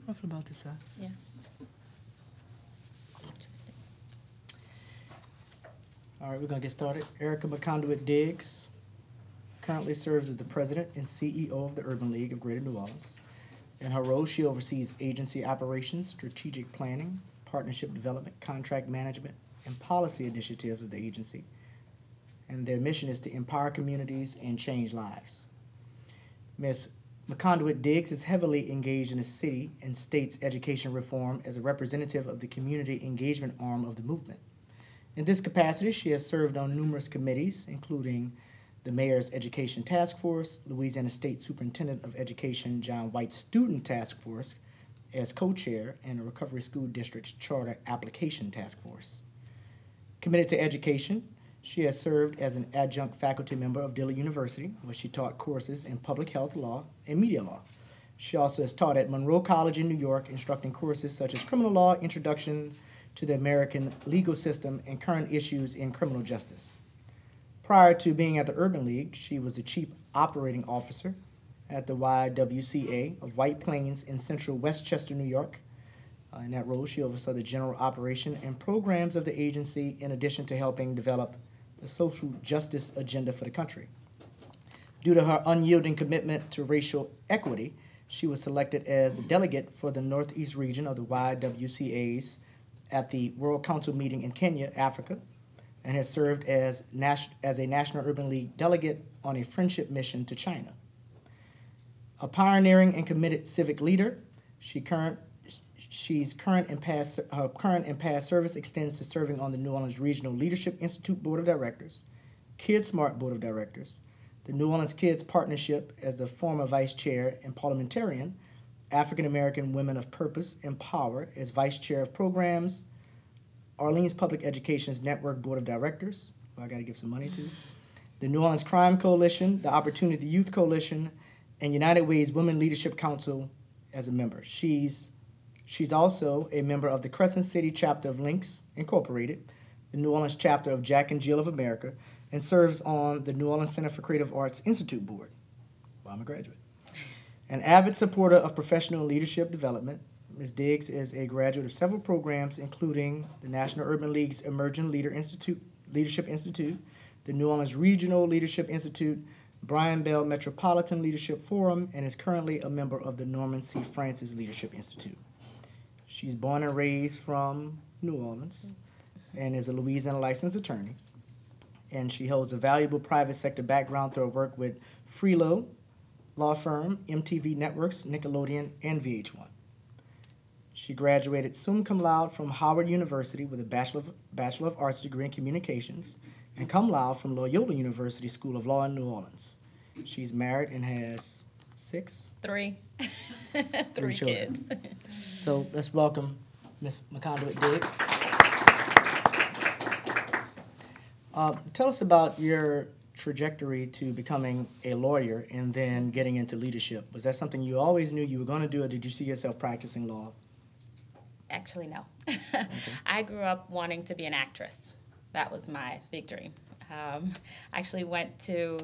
Roughly about this side. Yeah. Interesting. All right, we're going to get started. Erika McConduit-Diggs currently serves as the president and CEO of the Urban League of Greater New Orleans. In her role, she oversees agency operations, strategic planning, partnership development, contract management, and policy initiatives of the agency. And their mission is to empower communities and change lives. Ms. McConduit-Diggs is heavily engaged in the city and state's education reform as a representative of the community engagement arm of the movement. In this capacity, she has served on numerous committees, including the Mayor's Education Task Force, Louisiana State Superintendent of Education John White's Student Task Force as co-chair, and the Recovery School District's Charter Application Task Force. Committed to education, she has served as an adjunct faculty member of Dillard University, where she taught courses in public health law and media law. She also has taught at Monroe College in New York, instructing courses such as criminal law, introduction to the American legal system, and current issues in criminal justice. Prior to being at the Urban League, she was the chief operating officer at the YWCA of White Plains in central Westchester, New York. In that role, she oversaw the general operation and programs of the agency, in addition to helping develop the social justice agenda for the country. Due to her unyielding commitment to racial equity, she was selected as the delegate for the Northeast region of the YWCA's at the World Council meeting in Kenya, Africa, and has served as a National Urban League delegate on a friendship mission to China. A pioneering and committed civic leader, her current and past service extends to serving on the New Orleans Regional Leadership Institute Board of Directors, Kids Smart Board of Directors, the New Orleans Kids Partnership as the former vice chair and parliamentarian, African American Women of Purpose Empower as vice chair of programs, Orleans Public Education's Network Board of Directors, who I got to give some money to, the New Orleans Crime Coalition, the Opportunity Youth Coalition, and United Way's Women Leadership Council as a member. She's also a member of the Crescent City chapter of Links Incorporated, the New Orleans chapter of Jack and Jill of America, and serves on the New Orleans Center for Creative Arts Institute Board. Well, I'm a graduate. An avid supporter of professional leadership development, Ms. Diggs is a graduate of several programs, including the National Urban League's Emerging Leadership Institute, the New Orleans Regional Leadership Institute, Brian Bell Metropolitan Leadership Forum, and is currently a member of the Norman C. Francis Leadership Institute. She's born and raised from New Orleans and is a Louisiana licensed attorney. And she holds a valuable private sector background through her work with Freelo Law Firm, MTV Networks, Nickelodeon, and VH1. She graduated summa cum laude from Howard University with a Bachelor of Arts degree in Communications and cum laude from Loyola University School of Law in New Orleans. She's married and has Three children. kids. So let's welcome Ms. McConduit-Diggs. Tell us about your trajectory to becoming a lawyer and then getting into leadership. Was that something you always knew you were going to do, or did you see yourself practicing law? Actually, no. I grew up wanting to be an actress. That was my big dream. I actually went to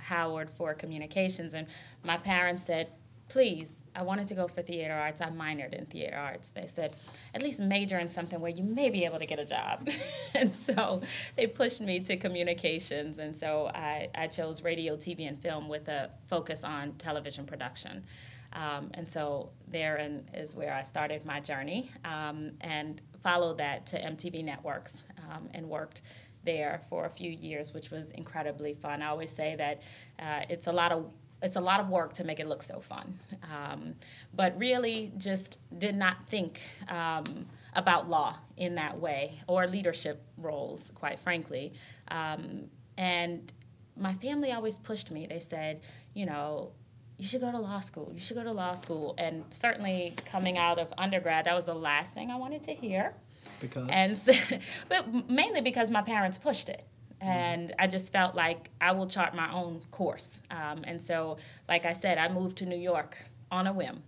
Howard for communications, and my parents said, please, I wanted to go for theater arts. I minored in theater arts. They said, at least major in something where you may be able to get a job. And so they pushed me to communications, and so I chose radio, TV, and film with a focus on television production. And so therein is where I started my journey, and followed that to MTV Networks, and worked there for a few years, which was incredibly fun. I always say that it's a lot of work to make it look so fun, but really just did not think about law in that way, or leadership roles, quite frankly. And my family always pushed me. They said, you know, you should go to law school. You should go to law school. And certainly coming out of undergrad, that was the last thing I wanted to hear. Because? And so, but mainly because my parents pushed it. And I just felt like I will chart my own course. And so, like I said, I moved to New York on a whim,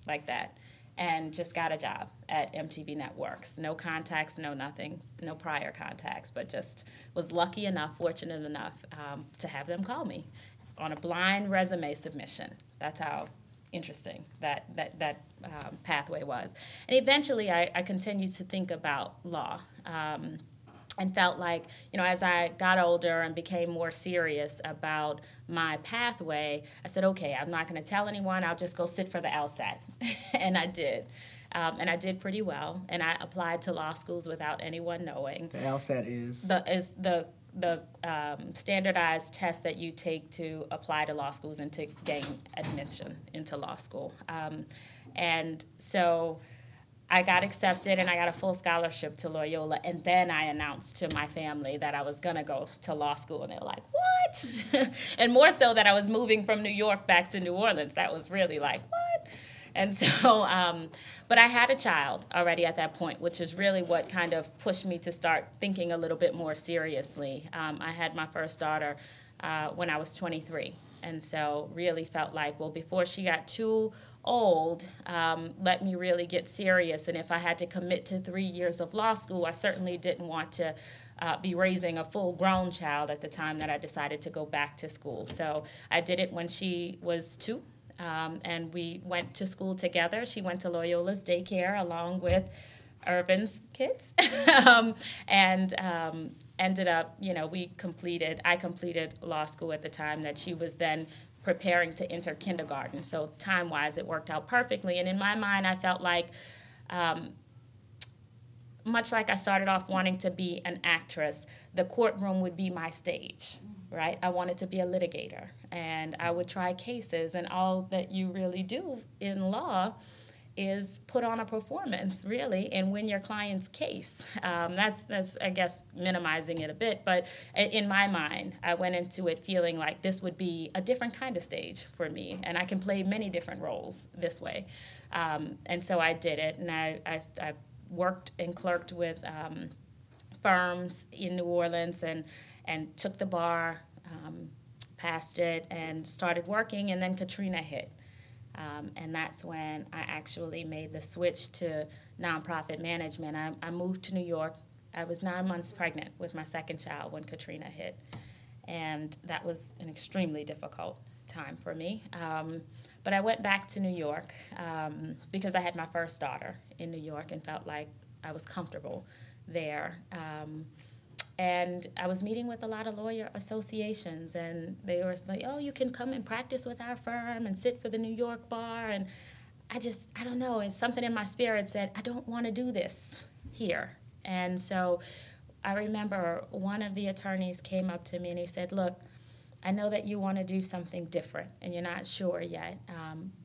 like that, and just got a job at MTV Networks. No contacts, no nothing, no prior contacts, but just was lucky enough, fortunate enough to have them call me on a blind resume submission. That's how interesting that pathway was. And eventually I continued to think about law. And felt like, as I got older and became more serious about my pathway, I said, okay, I'm not going to tell anyone. I'll just go sit for the LSAT. And I did. And I did pretty well. And I applied to law schools without anyone knowing. The LSAT is? The standardized test that you take to apply to law schools and to gain admission into law school. And so I got accepted, and I got a full scholarship to Loyola, and then I announced to my family that I was going to go to law school, and they were like, what? And more so that I was moving from New York back to New Orleans. That was really like, what? And so, but I had a child already at that point, which is really what kind of pushed me to start thinking a little bit more seriously. I had my first daughter when I was 23. And so really felt like, well, before she got too old, let me really get serious. And if I had to commit to 3 years of law school, I certainly didn't want to be raising a full-grown child at the time that I decided to go back to school. So I did it when she was 2, and we went to school together. She went to Loyola's daycare along with Urban's kids, and ended up, I completed law school at the time that she was then preparing to enter kindergarten. So time-wise, it worked out perfectly. And in my mind, I felt like, much like I started off wanting to be an actress, the courtroom would be my stage, right? I wanted to be a litigator, and I would try cases, and all that you really do in law is put on a performance, really, and win your client's case. That's I guess, minimizing it a bit, but in my mind, I went into it feeling like this would be a different kind of stage for me, and I can play many different roles this way. And so I did it, and I worked and clerked with firms in New Orleans and took the bar, passed it, and started working, and then Katrina hit. And that's when I actually made the switch to nonprofit management. I moved to New York. I was 9 months pregnant with my second child when Katrina hit. And that was an extremely difficult time for me. But I went back to New York because I had my first daughter in New York and felt like I was comfortable there. And I was meeting with a lot of lawyer associations, and they were like, oh, you can come and practice with our firm and sit for the New York bar. And I don't know, it's something in my spirit said, I don't want to do this here. And so I remember one of the attorneys came up to me and he said, look, I know that you want to do something different and you're not sure yet,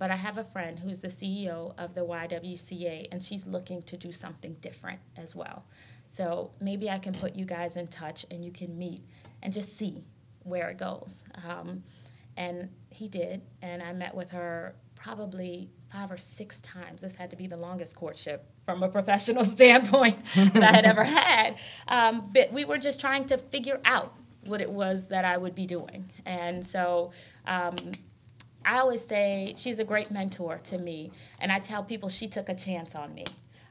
but I have a friend who's the CEO of the YWCA, and she's looking to do something different as well. So maybe I can put you guys in touch and you can meet and just see where it goes. And he did, and I met with her probably 5 or 6 times. This had to be the longest courtship from a professional standpoint that I had ever had. But we were just trying to figure out what it was that I would be doing. And so I always say she's a great mentor to me, and I tell people she took a chance on me.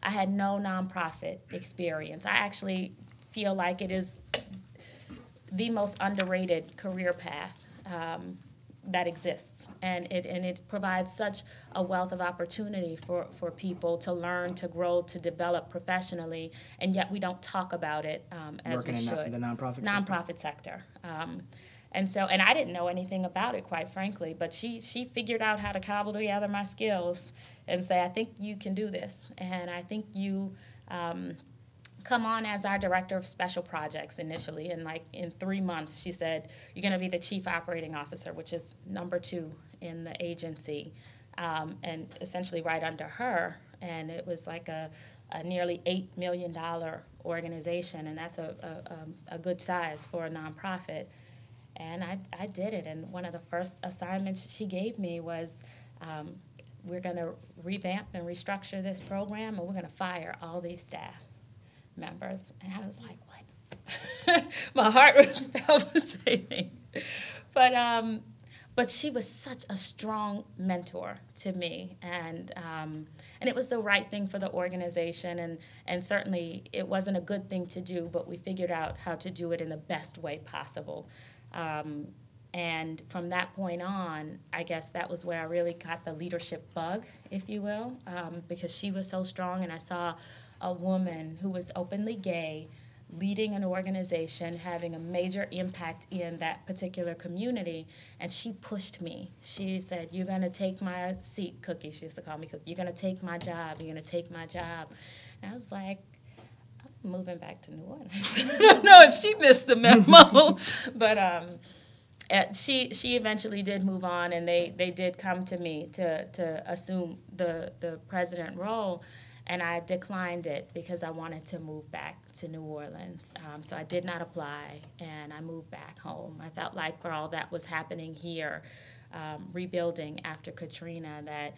I had no nonprofit experience. I actually feel like it is the most underrated career path that exists, and it provides such a wealth of opportunity for people to learn, to grow, to develop professionally, and yet we don't talk about it as we should. Working in the nonprofit sector. And I didn't know anything about it, quite frankly, but she figured out how to cobble together my skills and say, I think you can do this, and I think you come on as our director of special projects initially, and like in 3 months she said, you're going to be the chief operating officer, which is number 2 in the agency, and essentially right under her, and it was like a nearly $8 million organization, and that's a good size for a nonprofit. And I did it, and one of the first assignments she gave me was, we're going to revamp and restructure this program, and we're going to fire all these staff members. And I was like, what? My heart was palpitating. But she was such a strong mentor to me, and it was the right thing for the organization, and certainly it wasn't a good thing to do, but we figured out how to do it in the best way possible. And from that point on, I guess that was where I really got the leadership bug, if you will, because she was so strong, and I saw a woman who was openly gay leading an organization, having a major impact in that particular community, and she pushed me. She said, "You're going to take my seat, Cookie." She used to call me Cookie. "You're going to take my job. You're going to take my job." And I was like, I'm moving back to New Orleans. I don't know if she missed the memo, but she eventually did move on, and they did come to me to assume the president role. And I declined it because I wanted to move back to New Orleans. So I did not apply, and I moved back home. I felt like for all that was happening here, rebuilding after Katrina, that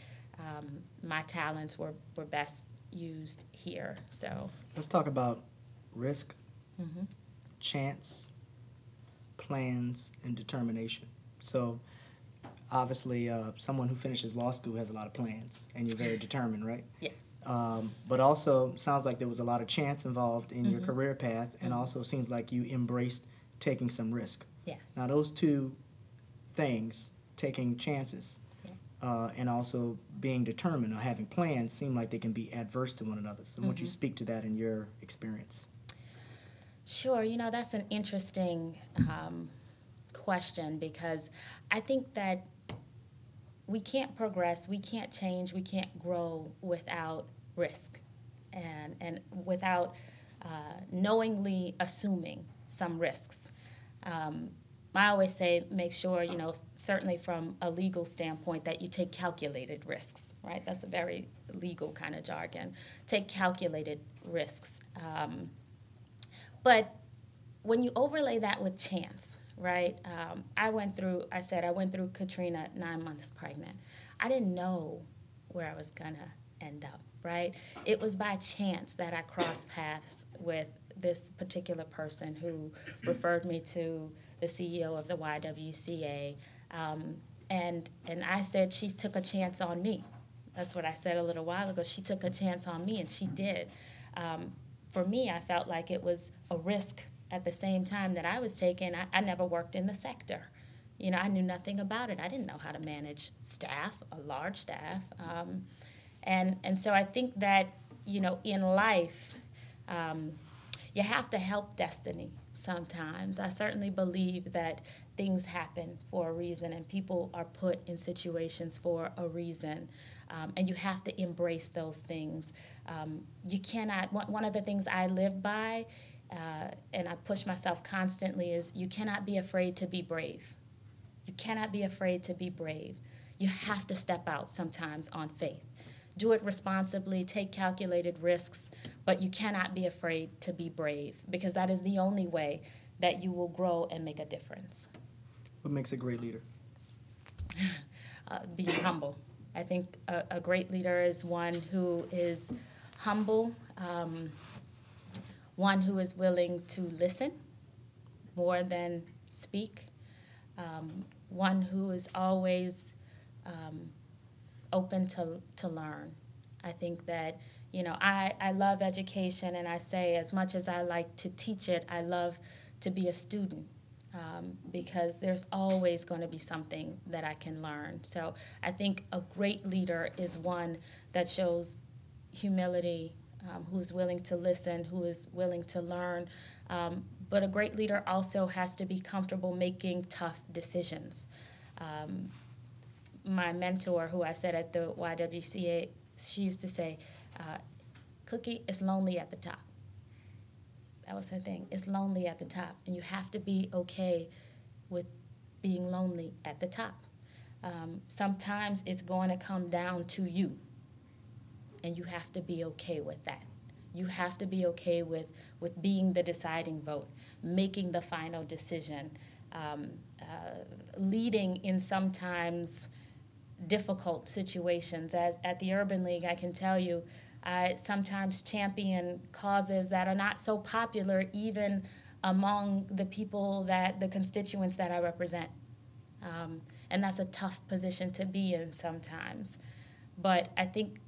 my talents were best used here. So let's talk about risk, mm-hmm. chance, plans, and determination. So obviously, someone who finishes law school has a lot of plans, and you're very determined, right? Yes. But also, sounds like there was a lot of chance involved in your Mm-hmm. career path, and also seems like you embraced taking some risk. Yes. Now, those two things, taking chances and also being determined or having plans, seem like they can be adverse to one another. So, would you speak to that in your experience? Sure. That's an interesting question, because I think that we can't progress, we can't change, we can't grow without risk and without knowingly assuming some risks. I always say make sure, certainly from a legal standpoint, that you take calculated risks, right? That's a very legal kind of jargon. Take calculated risks. But when you overlay that with chance, right? I went through Katrina 9 months pregnant. I didn't know where I was gonna end up, right? It was by chance that I crossed paths with this particular person who referred me to the CEO of the YWCA, and I said she took a chance on me. That's what I said a little while ago. She took a chance on me, and she did. For me, I felt like it was a risk. At the same time that I was taking, I never worked in the sector. I knew nothing about it. I didn't know how to manage staff, a large staff. And so I think that, in life, you have to help destiny sometimes. I certainly believe that things happen for a reason, and people are put in situations for a reason. And you have to embrace those things. You cannot, one of the things I live by, and I push myself constantly, is you cannot be afraid to be brave. You cannot be afraid to be brave. You have to step out sometimes on faith. Do it responsibly, take calculated risks, but you cannot be afraid to be brave, because that is the only way that you will grow and make a difference. What makes a great leader? Being humble. I think a great leader is one who is humble, one who is willing to listen more than speak, one who is always open to learn. I think that, I love education, and I say as much as I like to teach it, I love to be a student, because there's always going to be something that I can learn. So I think a great leader is one that shows humility, who's willing to listen, who is willing to learn. But a great leader also has to be comfortable making tough decisions. My mentor, who I said at the YWCA, she used to say, Cookie, it's lonely at the top. That was her thing. It's lonely at the top, and you have to be okay with being lonely at the top. Sometimes it's going to come down to you, and you have to be okay with that. You have to be okay with being the deciding vote, making the final decision, leading in sometimes difficult situations. As at the Urban League, I can tell you, I sometimes champion causes that are not so popular even among the people the constituents that I represent. And that's a tough position to be in sometimes. But I think,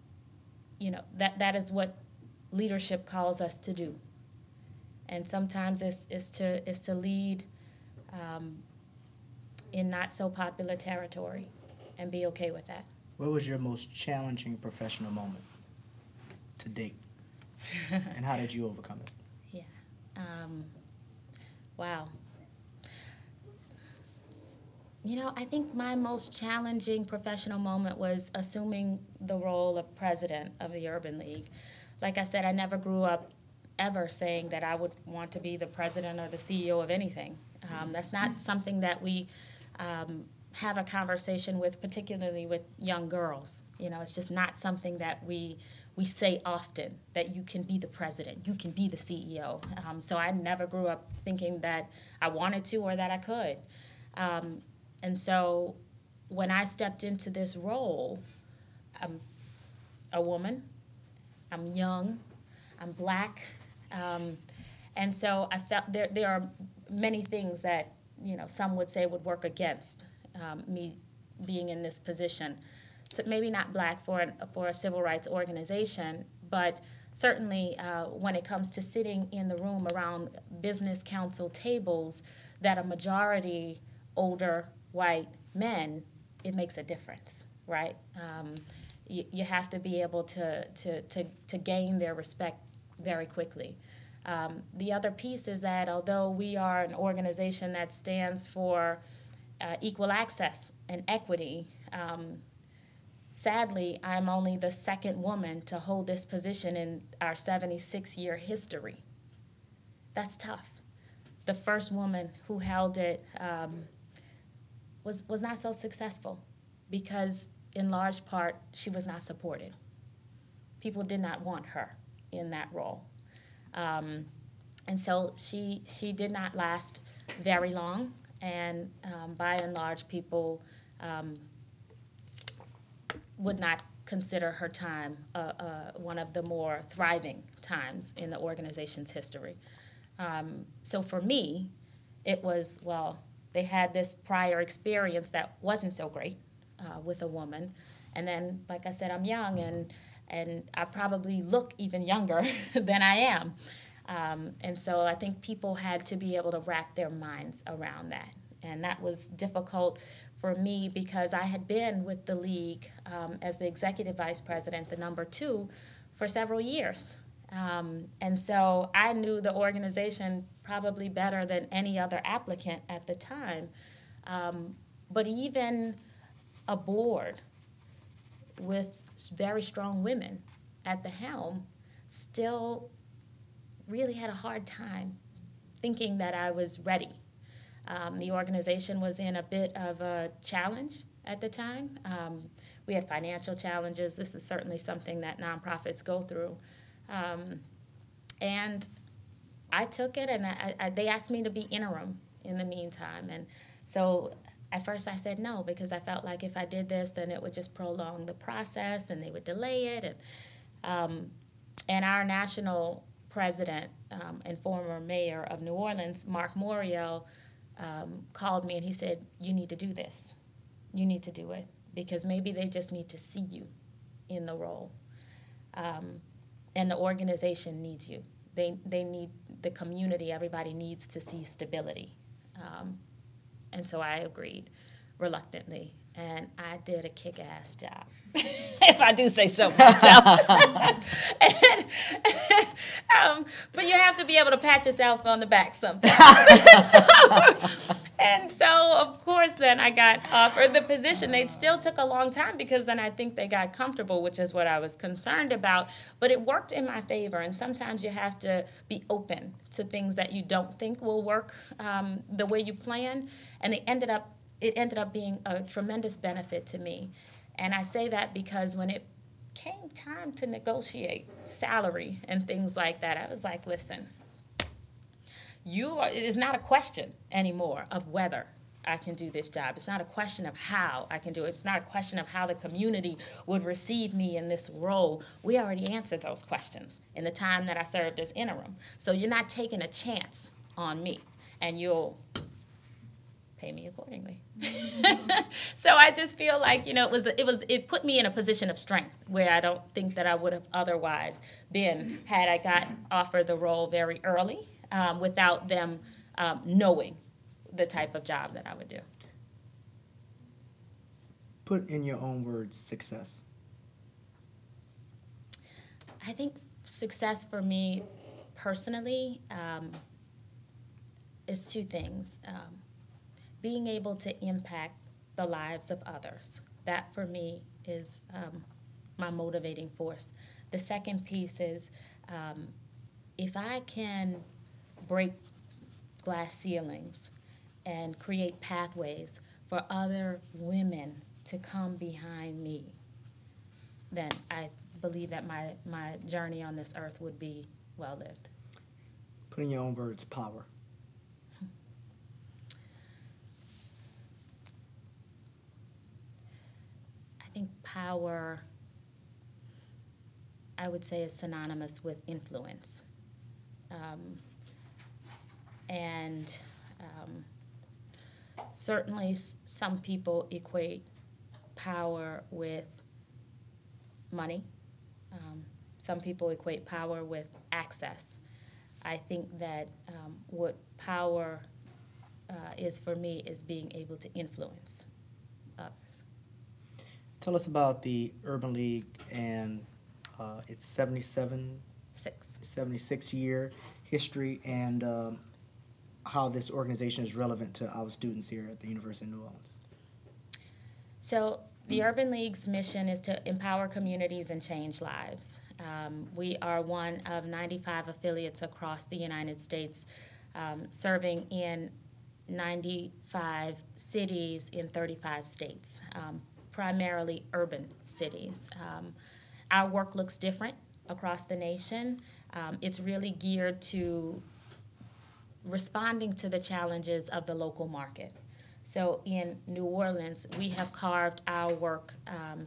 that is what leadership calls us to do. And sometimes is to lead in not so popular territory and be okay with that. What was your most challenging professional moment to date? And how did you overcome it? Yeah. Wow. You know, I think my most challenging professional moment was assuming the role of president of the Urban League. Like I said, I never grew up ever saying that I would want to be the president or the CEO of anything. That's not something that we have a conversation with, particularly with young girls. You know, it's just not something that we say often, that you can be the president, you can be the CEO. So I never grew up thinking that I wanted to or that I could. And so when I stepped into this role, I'm a woman, I'm young, I'm Black, and so I felt there are many things that, you know, some would say would work against me being in this position. So maybe not Black for a civil rights organization, but certainly when it comes to sitting in the room around business council tables that a majority older white men, it makes a difference, right? You have to be able to gain their respect very quickly. The other piece is that although we are an organization that stands for equal access and equity, sadly, I'm only the second woman to hold this position in our 76-year history. That's tough. The first woman who held it was not so successful because, in large part, she was not supported. People did not want her in that role. And so she did not last very long, and by and large, people would not consider her time one of the more thriving times in the organization's history. So for me, it was, well, they had this prior experience that wasn't so great with a woman. And then, like I said, I'm young, and I probably look even younger than I am. And so I think people had to be able to wrap their minds around that. And that was difficult for me because I had been with the league as the executive vice president, the number 2, for several years. And so I knew the organization probably better than any other applicant at the time. But even a board with very strong women at the helm still really had a hard time thinking that I was ready. The organization was in a bit of a challenge at the time. We had financial challenges. This is certainly something that nonprofits go through. And I took it, and they asked me to be interim in the meantime. And so at first I said no, because I felt like if I did this, then it would just prolong the process, and they would delay it. And our national president and former mayor of New Orleans, Mark Morial, called me, and he said, you need to do this. You need to do it, because maybe they just need to see you in the role. And the organization needs you. They need the community. Everybody needs to see stability. And so I agreed reluctantly, and I did a kick-ass job, if I do say so myself. But you have to be able to pat yourself on the back sometimes. And so, of course, then I got offered the position. They still took a long time because then I think they got comfortable, which is what I was concerned about. But it worked in my favor, and sometimes you have to be open to things that you don't think will work the way you plan. And it ended up being a tremendous benefit to me. And I say that because when it came time to negotiate salary and things like that, I was like, listen, it is not a question anymore of whether I can do this job. It's not a question of how I can do it. It's not a question of how the community would receive me in this role. We already answered those questions in the time that I served as interim. So you're not taking a chance on me, and you'll pay me accordingly. So I just feel like, it put me in a position of strength where I don't think that I would have otherwise been had I got offered the role very early without them knowing the type of job that I would do. Put in your own words, success. I think success for me personally is two things. Being able to impact the lives of others. That for me is my motivating force. The second piece is if I can break glass ceilings and create pathways for other women to come behind me, then I believe that my journey on this earth would be well lived. Put in your own words, power. I think power, I would say, is synonymous with influence. And certainly some people equate power with money. Some people equate power with access. I think that what power is for me is being able to influence others. Tell us about the Urban League and its 76-year history and how this organization is relevant to our students here at the University of New Orleans. So the Urban League's mission is to empower communities and change lives. We are one of 95 affiliates across the United States, serving in 95 cities in 35 states, primarily urban cities. Our work looks different across the nation. It's really geared to responding to the challenges of the local market. So in New Orleans, we have carved our work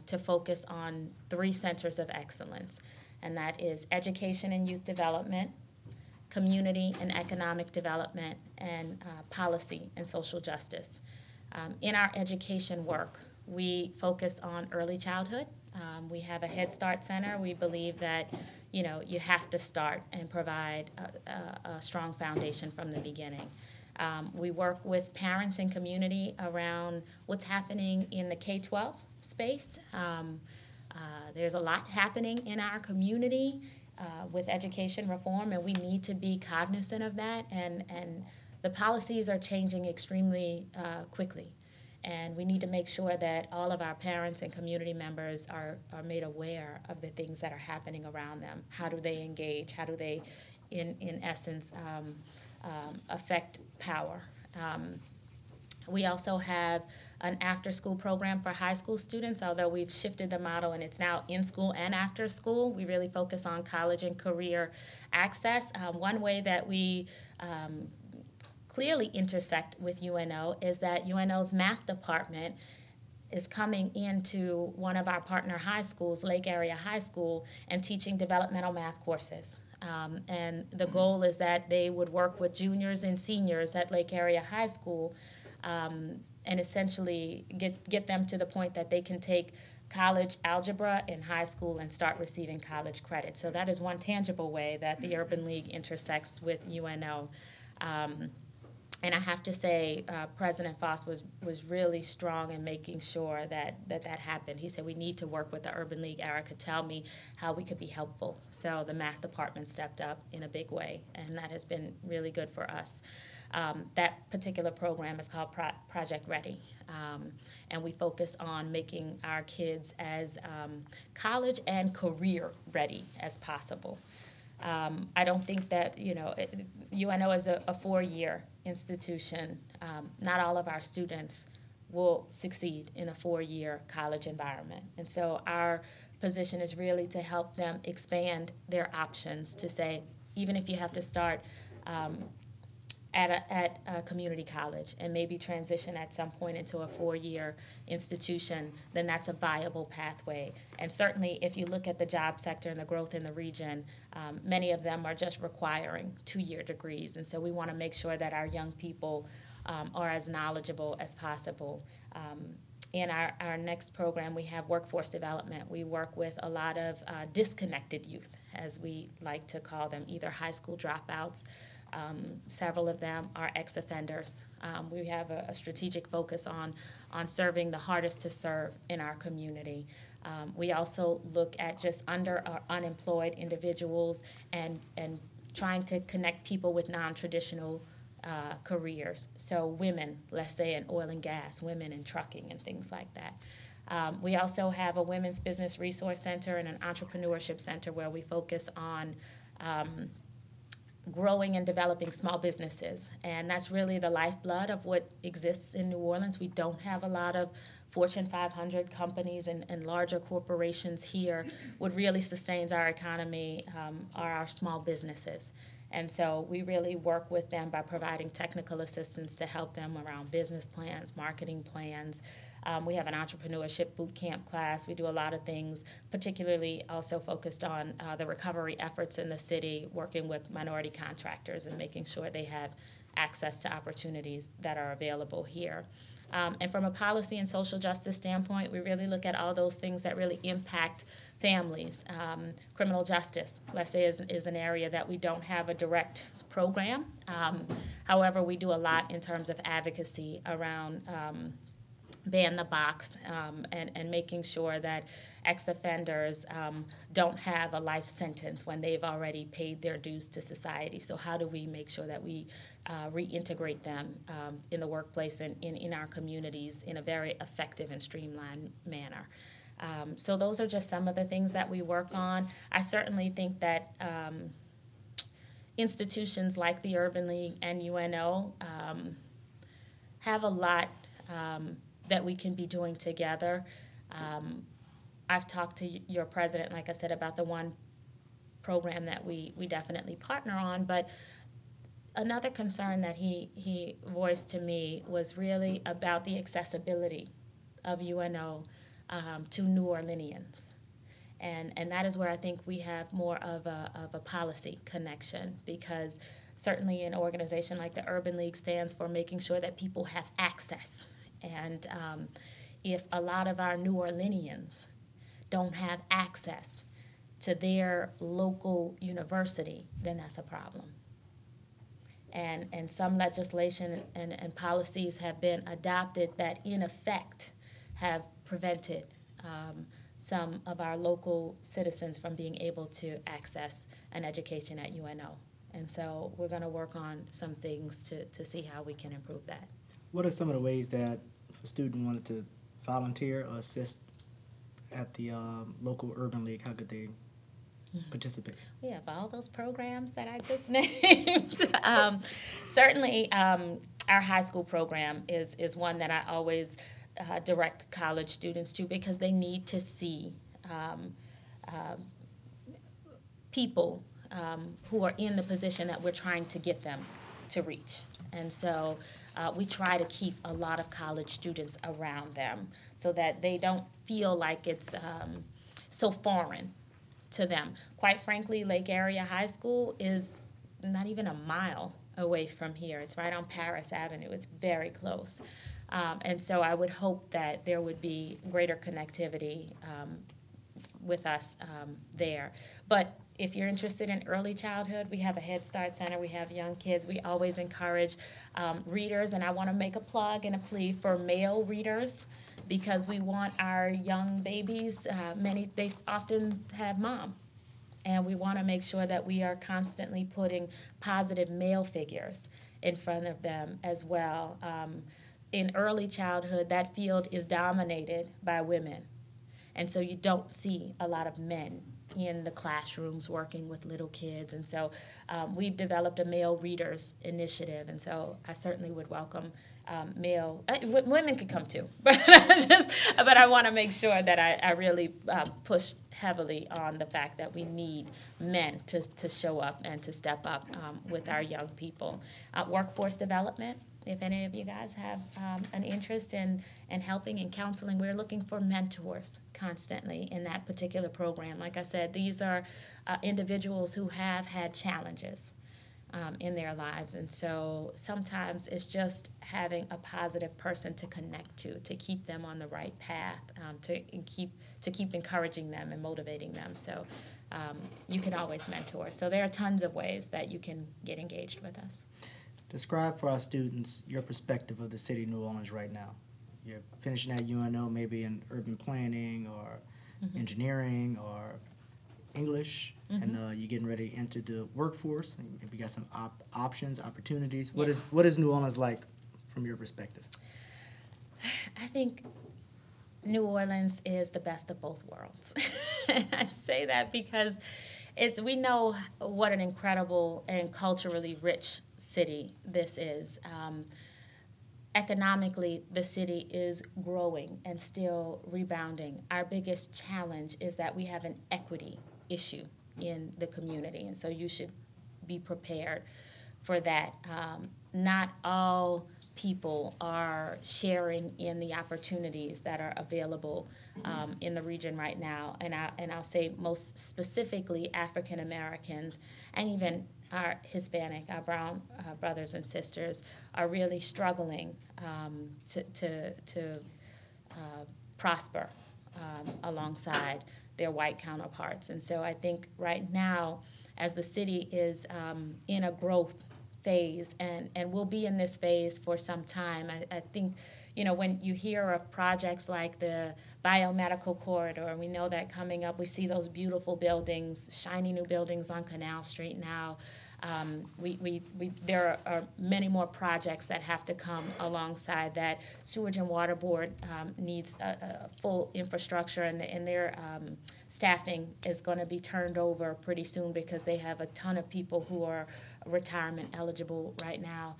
to focus on 3 centers of excellence, and that is education and youth development, community and economic development, and policy and social justice. In our education work, we focus on early childhood. We have a Head Start Center. We believe that you have to start and provide a strong foundation from the beginning. We work with parents and community around what's happening in the K-12 space. There's a lot happening in our community with education reform, and we need to be cognizant of that. And the policies are changing extremely quickly. And we need to make sure that all of our parents and community members are made aware of the things that are happening around them. How do they engage? How do they, in essence, affect power? We also have an after-school program for high school students, although we've shifted the model and it's now in school and after school. We really focus on college and career access. One way that we clearly intersect with UNO is that UNO's math department is coming into one of our partner high schools, Lake Area High School, and teaching developmental math courses. And the goal is that they would work with juniors and seniors at Lake Area High School and essentially get them to the point that they can take college algebra in high school and start receiving college credit. So that is one tangible way that the Urban League intersects with UNO. And I have to say, President Foss was really strong in making sure that happened. He said, we need to work with the Urban League. Erika, tell me how we could be helpful. So the math department stepped up in a big way, and that has been really good for us. That particular program is called Project Ready, and we focus on making our kids as college and career ready as possible. I don't think that, UNO is a 4-year institution. Not all of our students will succeed in a 4-year college environment. And so our position is really to help them expand their options to say, even if you have to start at a community college and maybe transition at some point into a 4-year institution, then that's a viable pathway. And certainly if you look at the job sector and the growth in the region, many of them are just requiring 2-year degrees. And so we want to make sure that our young people are as knowledgeable as possible. In our next program, we have workforce development. We work with a lot of disconnected youth, as we like to call them, either high school dropouts, Several of them are ex-offenders. We have a strategic focus on serving the hardest to serve in our community. We also look at just under or unemployed individuals and trying to connect people with non-traditional careers. So women, let's say in oil and gas, women in trucking and things like that. We also have a women's business resource center and an entrepreneurship center where we focus on growing and developing small businesses. And that's really the lifeblood of what exists in New Orleans. We don't have a lot of Fortune 500 companies and larger corporations here. What really sustains our economy are our small businesses. And so we really work with them by providing technical assistance to help them around business plans, marketing plans. We have an entrepreneurship boot camp class. We do a lot of things, particularly also focused on the recovery efforts in the city, working with minority contractors and making sure they have access to opportunities that are available here. And from a policy and social justice standpoint, we really look at all those things that really impact families. Criminal justice, let's say, is an area that we don't have a direct program. However, we do a lot in terms of advocacy around ban the box and making sure that ex-offenders don't have a life sentence when they've already paid their dues to society. So how do we make sure that we reintegrate them in the workplace and in our communities in a very effective and streamlined manner? So those are just some of the things that we work on. I certainly think that institutions like the Urban League and UNO have a lot that we can be doing together. I've talked to your president, like I said, about the one program that we definitely partner on, but another concern that he voiced to me was really about the accessibility of UNO to New Orleanians. And that is where I think we have more of a policy connection, because certainly an organization like the Urban League stands for making sure that people have access. And if a lot of our New Orleanians don't have access to their local university, then that's a problem. And some legislation and policies have been adopted that, in effect, have prevented some of our local citizens from being able to access an education at UNO. And so we're going to work on some things to see how we can improve that. What are some of the ways that if a student wanted to volunteer or assist at the local Urban League, how could they participate? We have all those programs that I just named. Certainly, our high school program is one that I always direct college students to, because they need to see people who are in the position that we're trying to get them to reach. And so we try to keep a lot of college students around them so that they don't feel like it's so foreign to them. Quite frankly, Lake Area High School is not even a mile away from here. It's right on Paris Avenue. It's very close. And so I would hope that there would be greater connectivity with us there. But if you're interested in early childhood, we have a Head Start Center. We have young kids. We always encourage readers, and I want to make a plug and a plea for male readers, because we want our young babies, they often have mom, and we want to make sure that we are constantly putting positive male figures in front of them as well. In early childhood, that field is dominated by women, and so you don't see a lot of men in the classrooms working with little kids. And so we've developed a male readers initiative, and so I certainly would welcome women could come too, but I want to make sure that I really push heavily on the fact that we need men to show up and to step up with our young people. Workforce development, if any of you guys have an interest in helping and counseling, we're looking for mentors constantly in that particular program. Like I said, these are individuals who have had challenges. in their lives. And so sometimes it's just having a positive person to connect to keep them on the right path, to keep encouraging them and motivating them. So you can always mentor. So there are tons of ways that you can get engaged with us. Describe for our students your perspective of the city of New Orleans right now. You're finishing at UNO, maybe in urban planning or engineering or English, and you're getting ready to enter the workforce. And maybe you got some options, opportunities. Yeah. What is New Orleans like from your perspective? I think New Orleans is the best of both worlds. I say that because we know what an incredible and culturally rich city this is. Economically, the city is growing and still rebounding. Our biggest challenge is that we have an equity issue in the community, and so you should be prepared for that. Not all people are sharing in the opportunities that are available in the region right now, and I'll say most specifically African Americans and even our Hispanic, our brown brothers and sisters are really struggling to prosper alongside their white counterparts. And so I think right now, as the city is in a growth phase, and will be in this phase for some time, I think, when you hear of projects like the biomedical corridor, we know that coming up, we see those beautiful buildings, shiny new buildings on Canal Street now. There are many more projects that have to come alongside that. Sewage and Water Board needs a full infrastructure, and their staffing is going to be turned over pretty soon because they have a ton of people who are retirement eligible right now.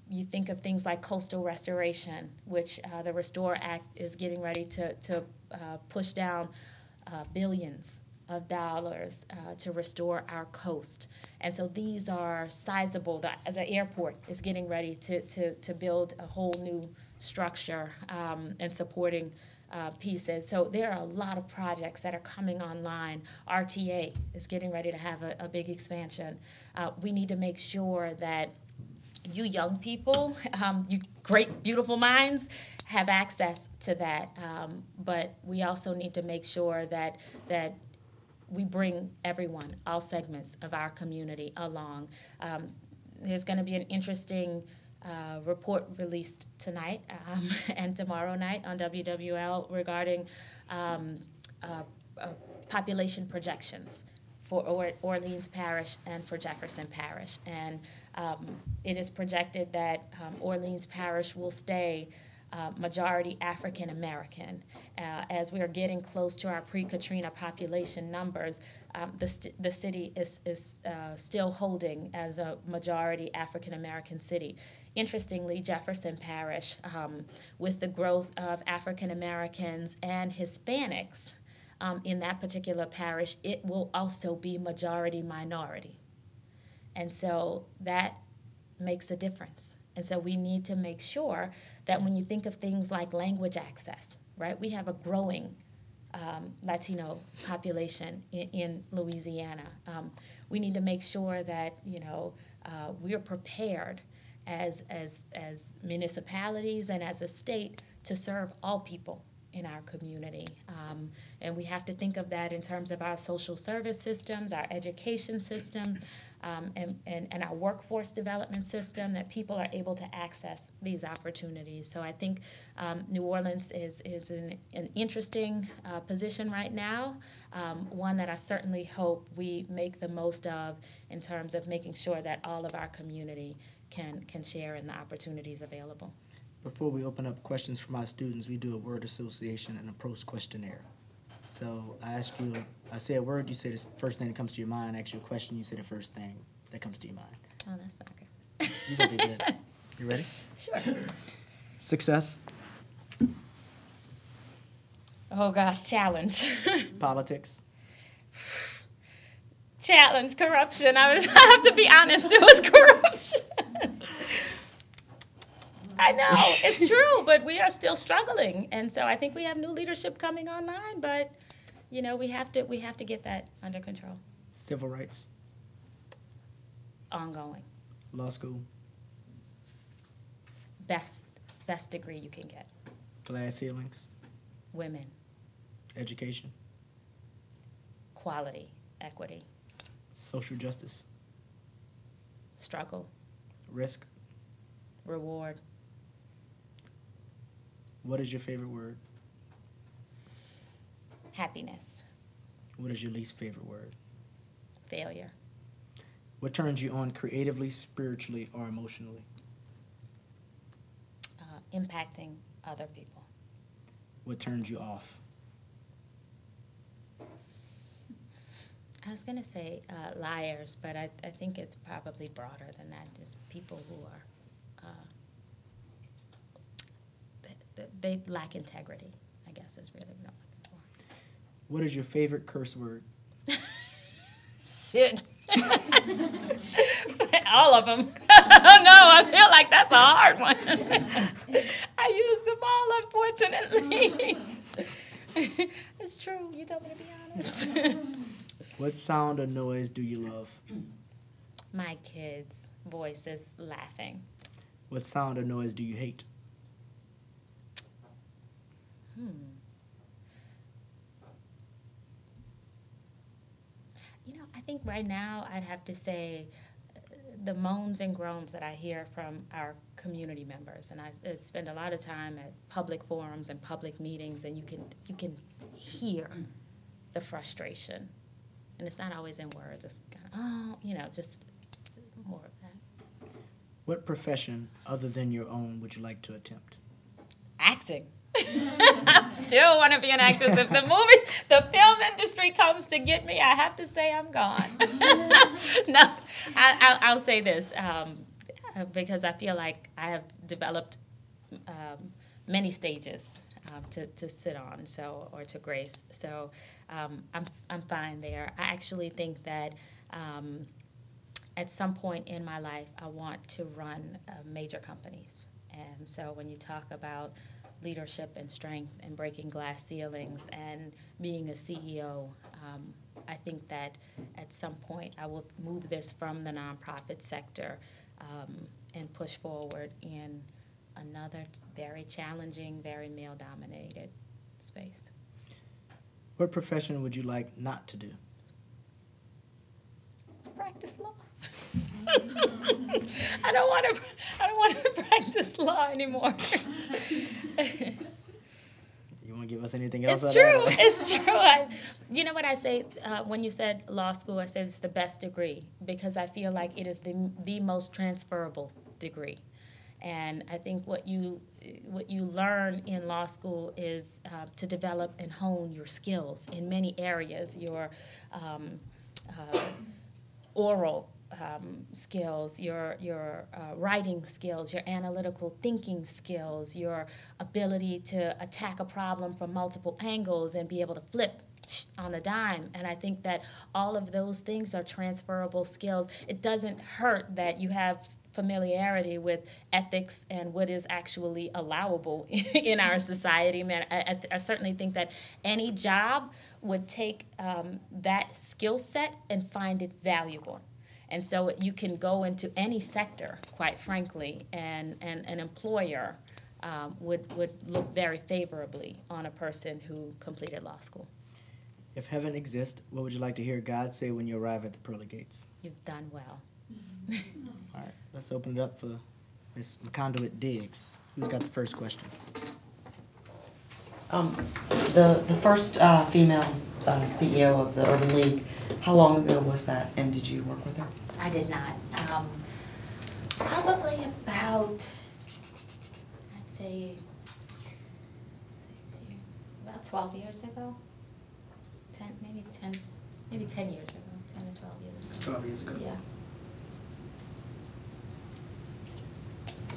You think of things like coastal restoration, which the Restore Act is getting ready to push down billions of dollars to restore our coast. And so these are sizable. The airport is getting ready to build a whole new structure and supporting pieces. So there are a lot of projects that are coming online. RTA is getting ready to have a big expansion. We need to make sure that you young people, you great, beautiful minds, have access to that. But we also need to make sure that we bring everyone, all segments of our community along. There's going to be an interesting report released tonight and tomorrow night on WWL regarding population projections for Orleans Parish and for Jefferson Parish. And it is projected that Orleans Parish will stay majority African American. As we are getting close to our pre-Katrina population numbers, the city is still holding as a majority African American city. Interestingly, Jefferson Parish, with the growth of African Americans and Hispanics in that particular parish, it will also be majority minority. And so that makes a difference. And so we need to make sure that when you think of things like language access, right, we have a growing Latino population in Louisiana. We need to make sure that, we're prepared as municipalities and as a state to serve all people in our community. And we have to think of that in terms of our social service systems, our education system, and our workforce development system, that people are able to access these opportunities. So I think New Orleans is in an interesting position right now, one that I certainly hope we make the most of in terms of making sure that all of our community can share in the opportunities available. Before we open up questions from our students, we do a word association and a prose questionnaire. So I say a word, you say the first thing that comes to your mind. I ask you a question, you say the first thing that comes to your mind. Oh, that's not good. You gonna be good. You ready? Sure. Success. Oh gosh, challenge. Politics. Challenge, corruption. I have to be honest, it was corruption. I know, it's true, but we are still struggling. And so I think we have new leadership coming online, but we have to get that under control. Civil rights. ongoing. Law school. Best degree you can get. Glass ceilings. Women. Education. Quality. Equity. Social justice. Struggle. Risk. Reward. What is your favorite word? Happiness. What is your least favorite word? Failure. What turns you on creatively, spiritually, or emotionally? Impacting other people. What turns you off? I was going to say liars, but I think it's probably broader than that. Just people who are, they lack integrity, I guess is really what I'm looking for. What is your favorite curse word? Shit. All of them. No, I feel like that's a hard one. I use them all, unfortunately. It's true. You told me to be honest. What sound or noise do you love? My kids' voices laughing. What sound or noise do you hate? You know, I think right now I'd have to say the moans and groans that I hear from our community members, and I spend a lot of time at public forums and public meetings, and you can hear the frustration, and it's not always in words. It's kind of just more of that. What profession other than your own would you like to attempt? Acting. I still want to be an actress. If the film industry comes to get me, I have to say I'm gone. No, I'll say this because I feel like I have developed many stages to sit on, or to grace. So I'm fine there. I actually think that at some point in my life, I want to run major companies. And so when you talk about leadership and strength and breaking glass ceilings and being a CEO, I think that at some point I will move this from the nonprofit sector and push forward in another very challenging, very male-dominated space. What profession would you like not to do? Practice law. I don't want to practice law anymore. You want to give us anything else? It's true. It's true. You know what I say when you said law school? I said it's the best degree because I feel like it is the most transferable degree. And I think what you learn in law school is to develop and hone your skills in many areas. Your oral skills, your writing skills, your analytical thinking skills, your ability to attack a problem from multiple angles and be able to flip on a dime. And I think that all of those things are transferable skills. It doesn't hurt that you have familiarity with ethics and what is actually allowable in our society. Man, I certainly think that any job would take that skill set and find it valuable. And so you can go into any sector, quite frankly, and an employer would look very favorably on a person who completed law school. If heaven exists, what would you like to hear God say when you arrive at the pearly gates? You've done well. All right, let's open it up for Ms. McConduit-Diggs. Who's got the first question? The first female CEO of the Urban League, how long ago was that, and did you work with her? I did not. Probably about, I'd say, about 12 years ago. 10 years ago, 10 or 12 years ago. 12 years ago. Yeah.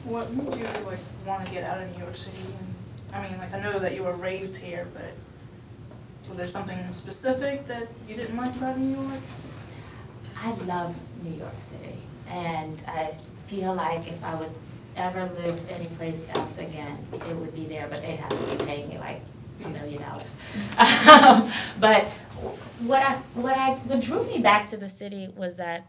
What made you want to get out of New York City? I mean, I know that you were raised here, but was there something specific that you didn't like about New York? I love New York City, and I feel like if I would ever live anyplace else again, it would be there, but they'd have to be paying me like $1 million. But what drew me back to the city was that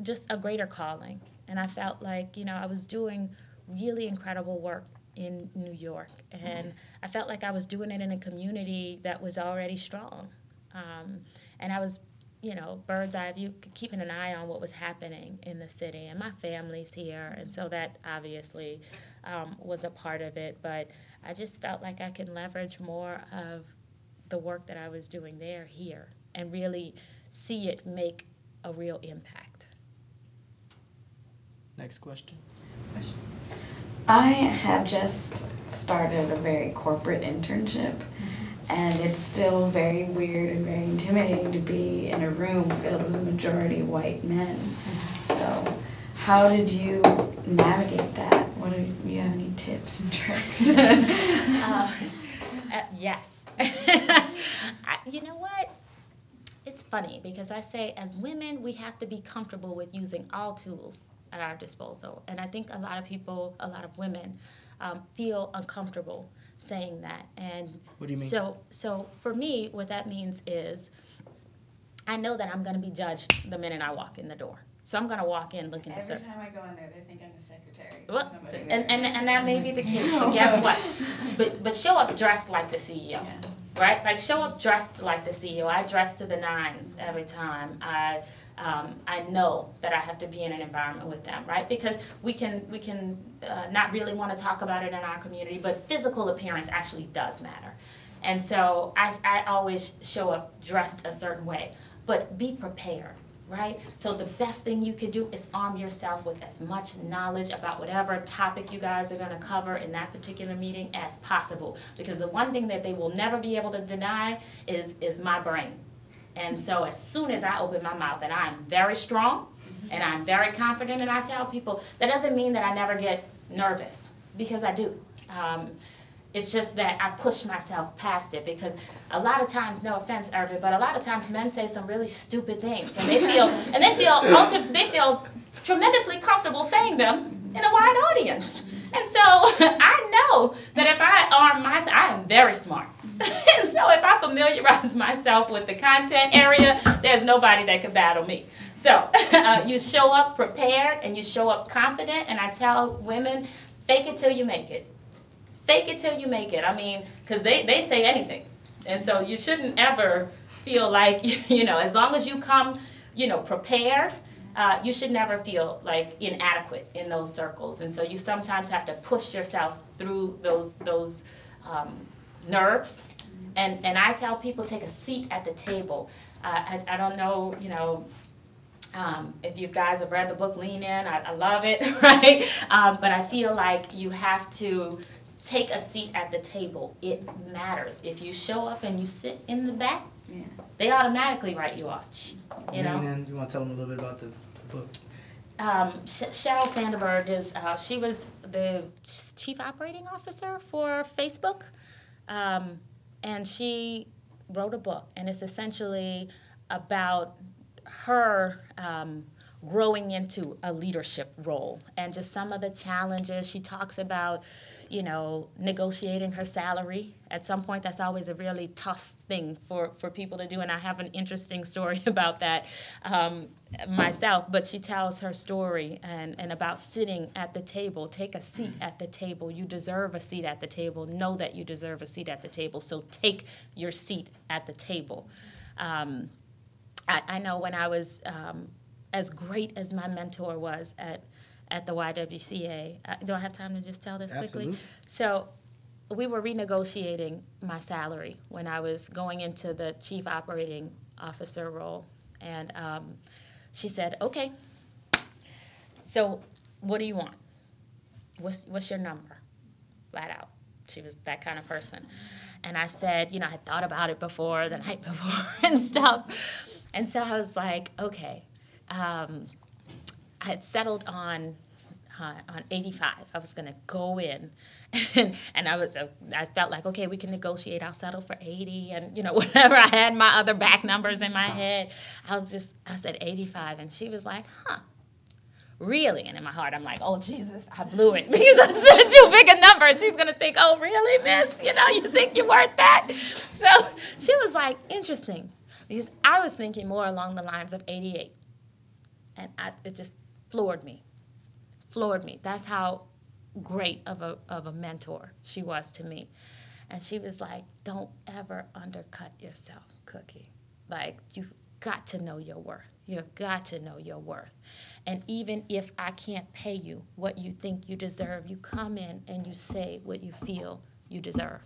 just a greater calling. And I felt like, I was doing really incredible work in New York. And I felt like I was doing it in a community that was already strong. And I was, bird's eye view, keeping an eye on what was happening in the city. And my family's here, and so that obviously was a part of it. But I just felt like I could leverage more of the work that I was doing there here and really see it make a real impact. Next question. I have just started a very corporate internship, and it's still very weird and very intimidating to be in a room filled with a majority white men. So how did you navigate that? Do you have any tips and tricks? Yes. You know what? It's funny because I say as women, we have to be comfortable with using all tools at our disposal. And I think a lot of people, a lot of women, feel uncomfortable saying that. And what do you mean? So for me, what that means is I know that I'm going to be judged the minute I walk in the door. So I'm going to walk in looking Every time I go in there, they think I'm the secretary. Well, and that may be the case, but guess what? But show up dressed like the CEO, Yeah. right? Like show up dressed like the CEO. I dress to the nines every time. I know that I have to be in an environment with them, right? Because we can not really want to talk about it in our community, but physical appearance actually does matter. And so I always show up dressed a certain way, but be prepared. Right? So the best thing you can do is arm yourself with as much knowledge about whatever topic you guys are going to cover in that particular meeting as possible. Because the one thing that they will never be able to deny is my brain. And so as soon as I open my mouth, and I'm very strong, and I'm very confident, and I tell people, that doesn't mean that I never get nervous, because I do. It's just that I push myself past it, because a lot of times, no offense, Irvin, but a lot of times men say some really stupid things, and they feel tremendously comfortable saying them in a wide audience. And so I know that if I arm myself, I am very smart. And so if I familiarize myself with the content area, there's nobody that can battle me. So you show up prepared and you show up confident, and I tell women, fake it till you make it. Fake it till you make it. I mean, because they say anything. And so you shouldn't ever feel like, as long as you come, prepared, you should never feel like inadequate in those circles. And so you sometimes have to push yourself through those nerves. And I tell people, take a seat at the table. I don't know, if you guys have read the book Lean In, I love it, right? But I feel like you have to take a seat at the table. It matters. If you show up and you sit in the back, they automatically write you off. You know. And you want to tell them a little bit about the book? Sheryl Sandberg is. She was the chief operating officer for Facebook, and she wrote a book, and it's essentially about her growing into a leadership role and just some of the challenges. She talks about, negotiating her salary. At some point, that's always a really tough thing for people to do, and I have an interesting story about that myself. But she tells her story and about sitting at the table. Take a seat at the table. You deserve a seat at the table. Know that you deserve a seat at the table, so take your seat at the table. I know when I was as great as my mentor was at the YWCA. Do I have time to just tell this quickly? Absolutely. So we were renegotiating my salary when I was going into the chief operating officer role. And she said, okay, so what do you want? What's your number? Flat out. She was that kind of person. And I said, I had thought about it before, the night before and stuff. And so I was like, okay. I had settled on 85. I was going to go in, and I felt like, okay, we can negotiate. I'll settle for 80, and whatever. I had my other back numbers in my head. I said 85, and she was like, huh, really? And in my heart, I'm like, oh Jesus, I blew it because I said too big a number, and she's going to think, oh really, miss? You think you're worth that? So she was like, interesting, because I was thinking more along the lines of 88. And it just floored me. That's how great of a mentor she was to me. And she was like, don't ever undercut yourself, Cookie. Like, you've got to know your worth. You've got to know your worth. And even if I can't pay you what you think you deserve, you come in and you say what you feel you deserve.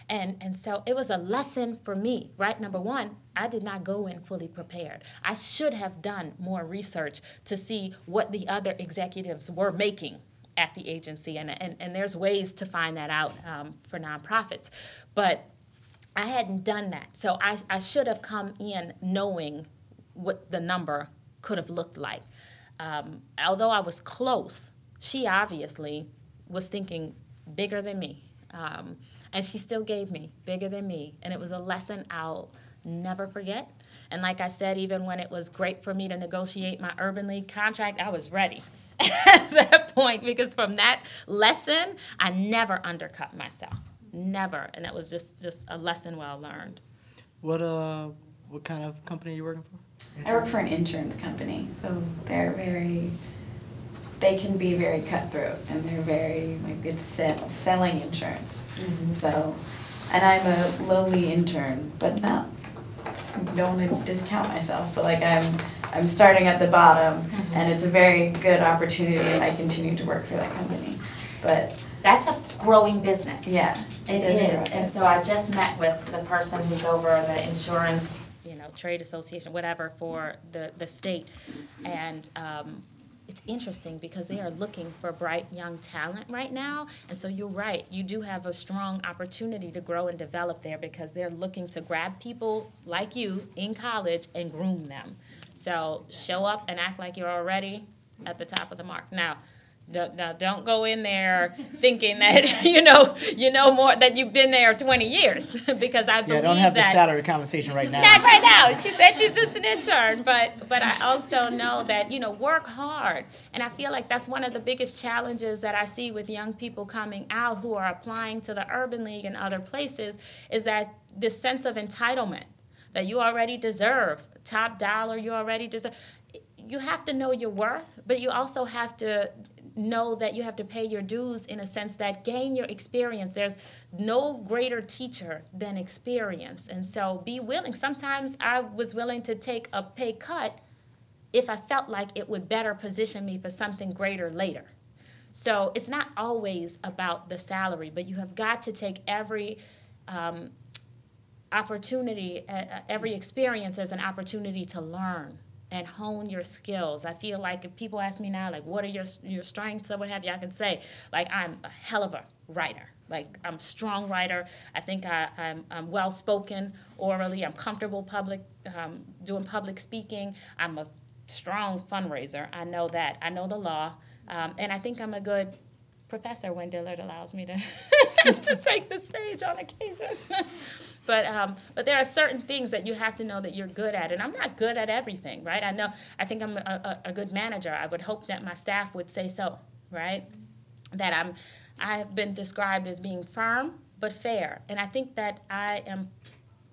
And so it was a lesson for me, right? Number one, I did not go in fully prepared. I should have done more research to see what the other executives were making at the agency, and there's ways to find that out for nonprofits. But I hadn't done that. So I should have come in knowing what the number could have looked like. Although I was close, she obviously was thinking bigger than me. And she still gave me bigger than me. And it was a lesson I'll never forget. And like I said, even when it was great for me to negotiate my Urban League contract, I was ready at that point, because from that lesson, I never undercut myself. Never. And it was just a lesson well learned. What kind of company are you working for? I work for an insurance company, so they can be very cutthroat, and they're very, like, it's selling insurance. Mm-hmm. So, and I'm a lowly intern, but not, don't want to discount myself, but like I'm starting at the bottom, mm-hmm. and it's a very good opportunity, and I continue to work for that company. But that's a growing business. Yeah, it is. And so I just met with the person who's over the insurance, trade association, whatever, for the state, and it's interesting because they are looking for bright young talent right now. And so you're right, you do have a strong opportunity to grow and develop there, because they're looking to grab people like you in college and groom them. So show up and act like you're already at the top of the mark. Now don't go in there thinking that you know more, that you've been there 20 years, because I believe don't have that, the salary conversation right now. Not right now. She said she's just an intern, but I also know that work hard, and I feel like that's one of the biggest challenges that I see with young people coming out who are applying to the Urban League and other places, is that this sense of entitlement that you already deserve top dollar, you already deserve. You have to know your worth, but you also have to know that you have to pay your dues, in a sense that gain your experience. There's no greater teacher than experience. And so be willing. Sometimes I was willing to take a pay cut if I felt like it would better position me for something greater later. So it's not always about the salary, but you have got to take every opportunity, every experience as an opportunity to learn and hone your skills. I feel like if people ask me now, like, what are your strengths or what have you, I can say, like, I'm a hell of a writer. Like, I'm a strong writer. I think I'm well-spoken orally. I'm comfortable doing public speaking. I'm a strong fundraiser. I know that. I know the law. And I think I'm a good professor when Dillard allows me to to take the stage on occasion. But there are certain things that you have to know that you're good at, and I'm not good at everything, right? I think I'm a good manager. I would hope that my staff would say so, right? That I have been described as being firm but fair, and I think that I am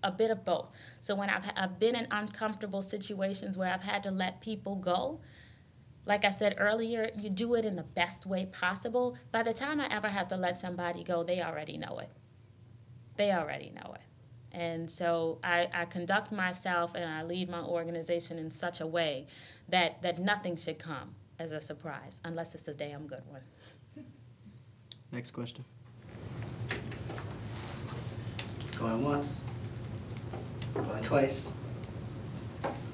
a bit of both. So when I've been in uncomfortable situations where I've had to let people go, like I said earlier, you do it in the best way possible. By the time I ever have to let somebody go, they already know it. They already know it. And so I conduct myself and I lead my organization in such a way that nothing should come as a surprise, unless it's a damn good one. Next question. Going once. Going twice.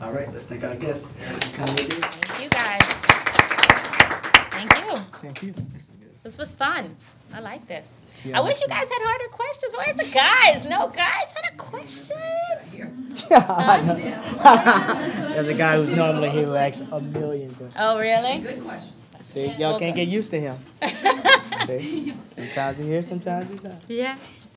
All right, let's thank our guests. Thank you, guys. Thank you. Thank you. This is good. This was fun. I like this. Yeah, I wish you guys had harder questions. Where's the guys? No guys had a question? There's a guy who's normally here who asks a million questions. Oh, really? Good question. See, y'all can't get used to him. See? Sometimes he's here, sometimes he's not. Yes.